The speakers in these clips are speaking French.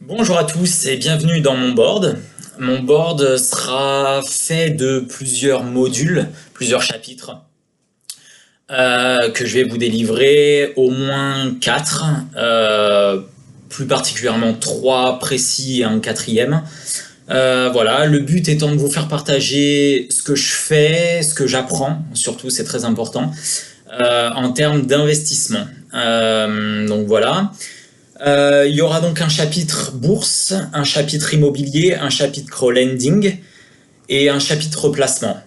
Bonjour à tous et bienvenue dans mon board. Mon board sera fait de plusieurs modules, plusieurs chapitres que je vais vous délivrer, au moins 4, plus particulièrement 3 précis et un quatrième. Voilà, le but étant de vous faire partager ce que je fais, ce que j'apprends, surtout c'est très important, en termes d'investissement. Donc voilà. Il y aura donc un chapitre bourse, un chapitre immobilier, un chapitre crowdlending et un chapitre placement.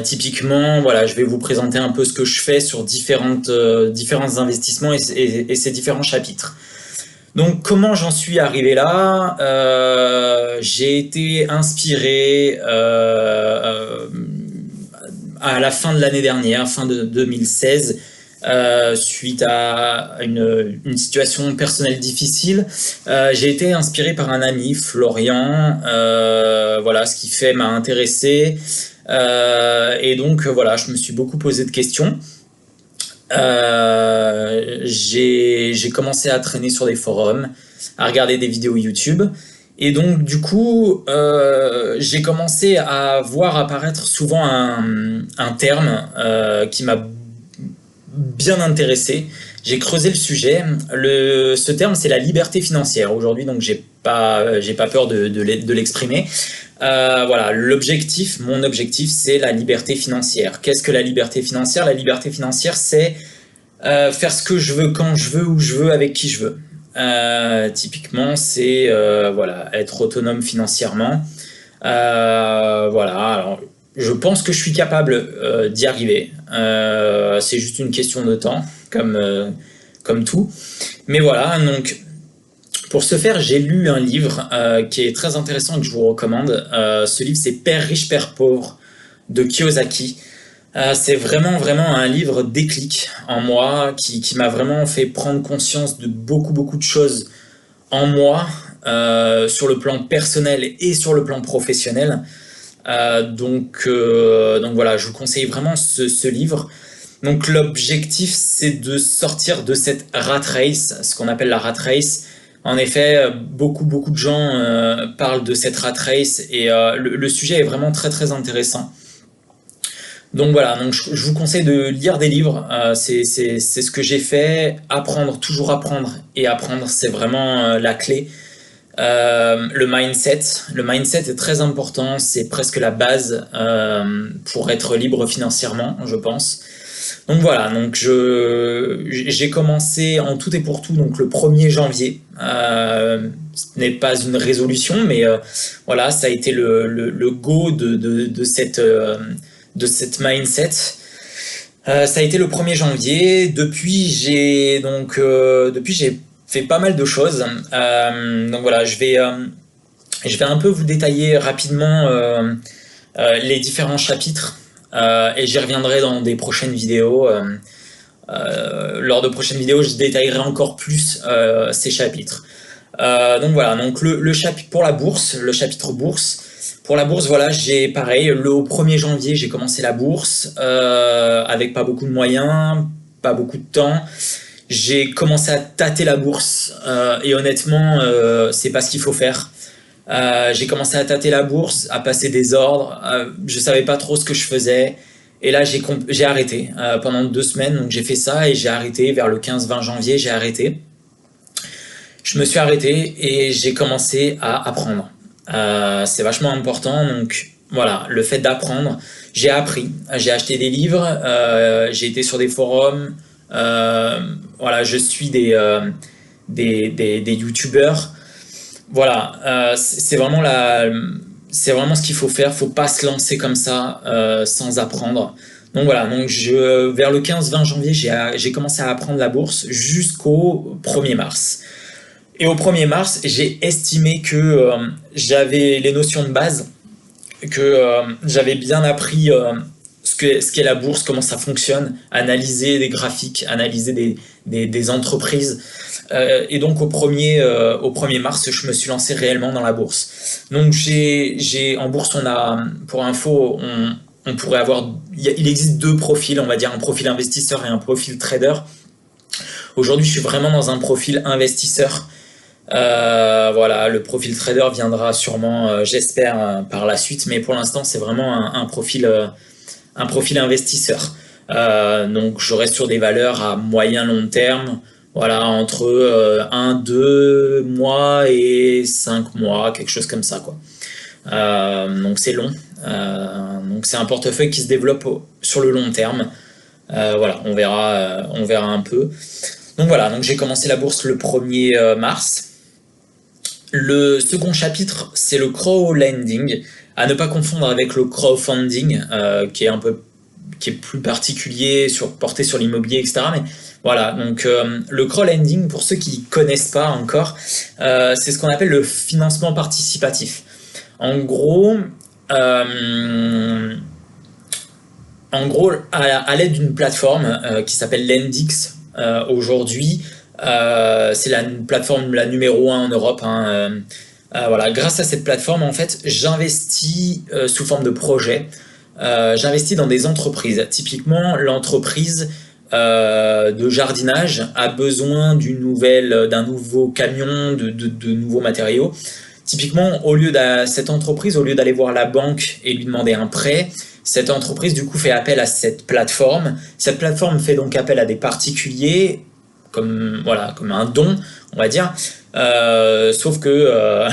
Typiquement, voilà, je vais vous présenter un peu ce que je fais sur différents investissements et ces différents chapitres. Donc, comment j'en suis arrivé là? J'ai été inspiré à la fin de l'année dernière, fin de 2016, suite à une situation personnelle difficile. J'ai été inspiré par un ami, Florian. Voilà, ce qui fait m'a intéressé. Et donc, voilà, je me suis beaucoup posé de questions. J'ai commencé à traîner sur des forums, à regarder des vidéos YouTube. Et donc, du coup, j'ai commencé à voir apparaître souvent un terme qui m'a bien intéressé. J'ai creusé le sujet. Ce terme, c'est la liberté financière. Aujourd'hui, donc, j'ai pas peur de l'exprimer. Voilà, mon objectif, c'est la liberté financière. Qu'est-ce que la liberté financière? La liberté financière, c'est faire ce que je veux, quand je veux, où je veux, avec qui je veux. Typiquement, c'est voilà, être autonome financièrement. Voilà, alors je pense que je suis capable d'y arriver. C'est juste une question de temps, comme tout. Mais voilà, donc pour ce faire, j'ai lu un livre qui est très intéressant et que je vous recommande. Ce livre, c'est Père riche, Père pauvre de Kiyosaki. C'est vraiment un livre déclic en moi qui m'a vraiment fait prendre conscience de beaucoup de choses en moi, sur le plan personnel et sur le plan professionnel. Donc voilà, je vous conseille vraiment ce livre. Donc l'objectif, c'est de sortir de cette rat race, ce qu'on appelle la rat race. En effet, beaucoup de gens parlent de cette rat race et le sujet est vraiment très intéressant. Donc voilà, donc je vous conseille de lire des livres, c'est ce que j'ai fait, apprendre, toujours apprendre et apprendre, c'est vraiment la clé. Le mindset est très important, c'est presque la base pour être libre financièrement, je pense. Donc voilà, donc j'ai commencé en tout et pour tout donc le 1er janvier. Ce n'est pas une résolution, mais voilà, ça a été le go de cette mindset. Ça a été le 1er janvier. Depuis, j'ai fait pas mal de choses. Donc voilà, je vais un peu vous détailler rapidement les différents chapitres et j'y reviendrai dans des prochaines vidéos. Lors de prochaines vidéos, je détaillerai encore plus ces chapitres. Donc voilà, donc le chapitre pour la bourse, le chapitre bourse. Pour la bourse, voilà, j'ai pareil, le 1er janvier, j'ai commencé la bourse avec pas beaucoup de moyens, pas beaucoup de temps. J'ai commencé à tâter la bourse et honnêtement, c'est pas ce qu'il faut faire. J'ai commencé à tâter la bourse, à passer des ordres. Je savais pas trop ce que je faisais. Et là, j'ai arrêté pendant 2 semaines. Donc j'ai fait ça et j'ai arrêté vers le 15-20 janvier. J'ai arrêté. Je me suis arrêté et j'ai commencé à apprendre. C'est vachement important. Donc voilà, le fait d'apprendre. J'ai appris. J'ai acheté des livres. J'ai été sur des forums. Voilà, je suis des youtubeurs. Voilà, c'est vraiment ce qu'il faut faire. Faut pas se lancer comme ça sans apprendre. Donc voilà, donc vers le 15-20 janvier, j'ai commencé à apprendre la bourse jusqu'au 1er mars. Et au 1er mars, j'ai estimé que j'avais les notions de base, que j'avais bien appris ce qu'est la bourse, comment ça fonctionne, analyser des graphiques, analyser des entreprises. Et donc au 1er mars, je me suis lancé réellement dans la bourse. Donc en bourse, pour info, on pourrait avoir, il existe 2 profils, on va dire un profil investisseur et un profil trader. Aujourd'hui, je suis vraiment dans un profil investisseur. Voilà, le profil trader viendra sûrement, j'espère, par la suite, mais pour l'instant, c'est vraiment un profil investisseur. Donc, je reste sur des valeurs à moyen long terme, voilà, entre 1, 2 mois et 5 mois, quelque chose comme ça, quoi. Donc, c'est long. Donc, c'est un portefeuille qui se développe sur le long terme. Voilà, on verra un peu. Donc voilà, donc j'ai commencé la bourse le 1er mars. Le second chapitre, c'est le crowdlending, à ne pas confondre avec le crowdfunding, qui est plus particulier, porté sur l'immobilier, etc. Mais voilà, donc le crowdlending, pour ceux qui ne connaissent pas encore, c'est ce qu'on appelle le financement participatif. En gros, à l'aide d'une plateforme qui s'appelle Lendix, aujourd'hui, c'est la plateforme la numéro 1 en Europe, hein. Voilà, grâce à cette plateforme, en fait, j'investis sous forme de projet. J'investis dans des entreprises. Typiquement, l'entreprise de jardinage a besoin d'un nouveau camion, de nouveaux matériaux. Typiquement, cette entreprise, au lieu d'aller voir la banque et lui demander un prêt, cette entreprise, du coup, fait appel à cette plateforme. Cette plateforme fait donc appel à des particuliers, comme un don, on va dire. Sauf que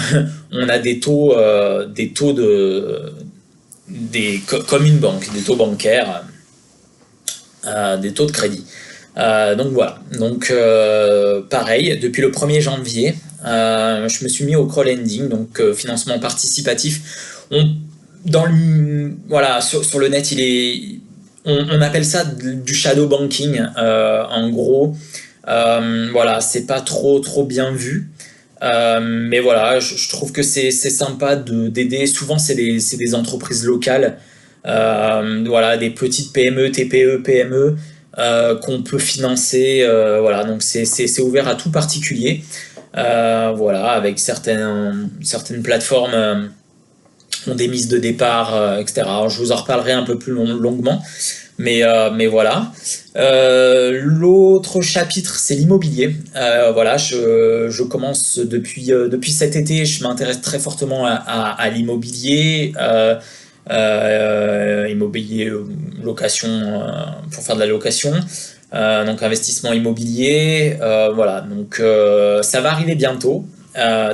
on a des taux comme une banque, des taux bancaires, des taux de crédit. Donc voilà. Donc pareil, depuis le 1er janvier, je me suis mis au crowdlending, donc financement participatif. Voilà, sur le net, on appelle ça du shadow banking, en gros. Voilà, c'est pas trop bien vu. Mais voilà, je trouve que c'est sympa d'aider. Souvent, c'est des entreprises locales, voilà, des petites PME, TPE, PME, qu'on peut financer. Voilà, donc c'est ouvert à tout particulier. Voilà, avec certaines plateformes ont des mises de départ, etc. Alors, je vous en reparlerai un peu plus longuement. Mais voilà. L'autre chapitre, c'est l'immobilier. Voilà, je commence depuis cet été, je m'intéresse très fortement à l'immobilier, immobilier location, pour faire de la location, donc investissement immobilier. Voilà, donc ça va arriver bientôt,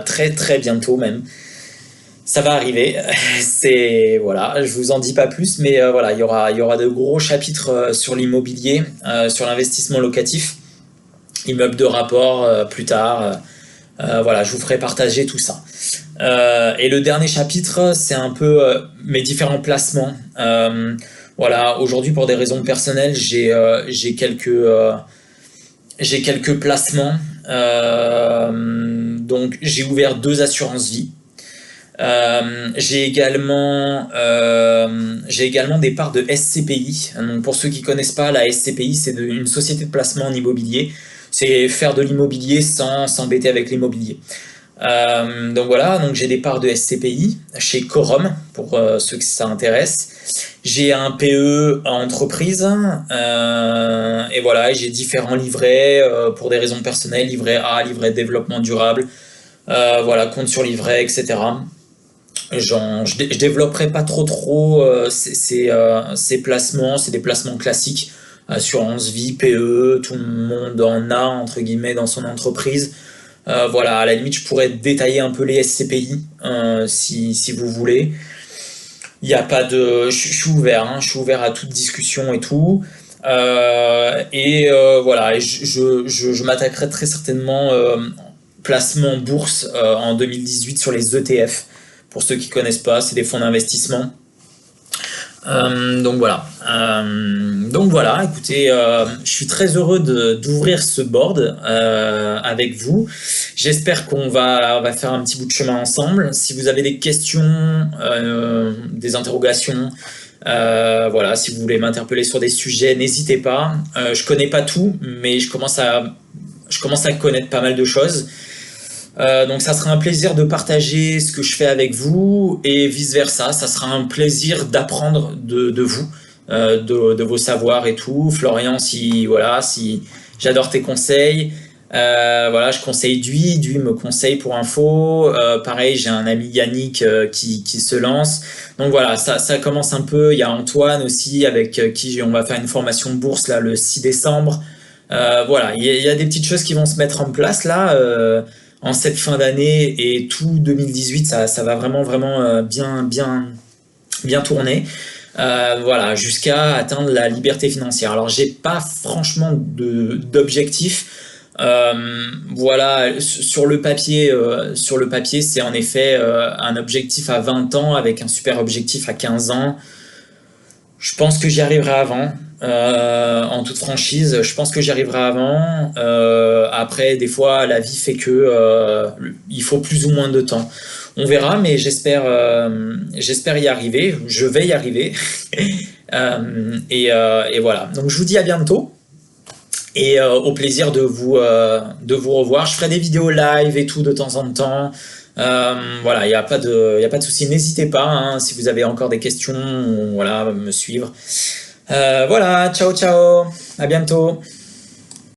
très très bientôt même. Ça va arriver, voilà, je vous en dis pas plus, mais voilà, il y aura de gros chapitres sur l'immobilier, sur l'investissement locatif, immeuble de rapport plus tard. Voilà, je vous ferai partager tout ça. Et le dernier chapitre, c'est un peu mes différents placements. Voilà, aujourd'hui, pour des raisons personnelles, j'ai quelques placements. Donc, j'ai ouvert 2 assurances vie. J'ai également des parts de SCPI. Donc, pour ceux qui ne connaissent pas, la SCPI, c'est une société de placement en immobilier. C'est faire de l'immobilier sans s'embêter avec l'immobilier. Donc voilà, donc j'ai des parts de SCPI chez Quorum, pour ceux que ça intéresse. J'ai un PE à entreprise, et voilà, j'ai différents livrets pour des raisons personnelles, livret A, livret de développement durable, voilà, compte sur livret, etc. Je développerai pas trop ces placements, c'est des placements classiques, assurance vie, PE, tout le monde en a entre guillemets dans son entreprise. Voilà, à la limite, je pourrais détailler un peu les SCPI si vous voulez. Il y a pas de, je suis ouvert, hein, je suis ouvert à toute discussion et tout. Voilà, et je m'attaquerai très certainement placement en bourse en 2018 sur les ETF. Pour ceux qui connaissent pas, c'est des fonds d'investissement. Donc voilà, écoutez, je suis très heureux d'ouvrir ce board avec vous. J'espère qu'on va faire un petit bout de chemin ensemble. Si vous avez des questions, des interrogations, voilà, si vous voulez m'interpeller sur des sujets, n'hésitez pas. Je connais pas tout, mais je commence à connaître pas mal de choses. Donc ça sera un plaisir de partager ce que je fais avec vous et vice versa, ça sera un plaisir d'apprendre de vous, de vos savoirs et tout. Florian, si j'adore tes conseils, Voilà, je conseille Dui me conseille pour info. Pareil, j'ai un ami Yannick qui se lance. Donc voilà, ça commence un peu. Il y a Antoine aussi avec qui on va faire une formation de bourse là le 6 décembre. Voilà, il y a des petites choses qui vont se mettre en place là en cette fin d'année et tout 2018, ça va vraiment bien tourner. Voilà, jusqu'à atteindre la liberté financière. Alors, j'ai pas franchement d'objectif. Voilà, sur le papier, c'est en effet un objectif à 20 ans avec un super objectif à 15 ans. Je pense que j'y arriverai avant. En toute franchise, je pense que j'y arriverai avant. Après, des fois, la vie fait que il faut plus ou moins de temps. On verra, mais j'espère y arriver. Je vais y arriver. Et voilà. Donc, je vous dis à bientôt et au plaisir de vous revoir. Je ferai des vidéos live et tout de temps en temps. Voilà, il y a pas de souci. N'hésitez pas hein, si vous avez encore des questions, voilà, me suivre. Voilà, ciao ciao, à bientôt.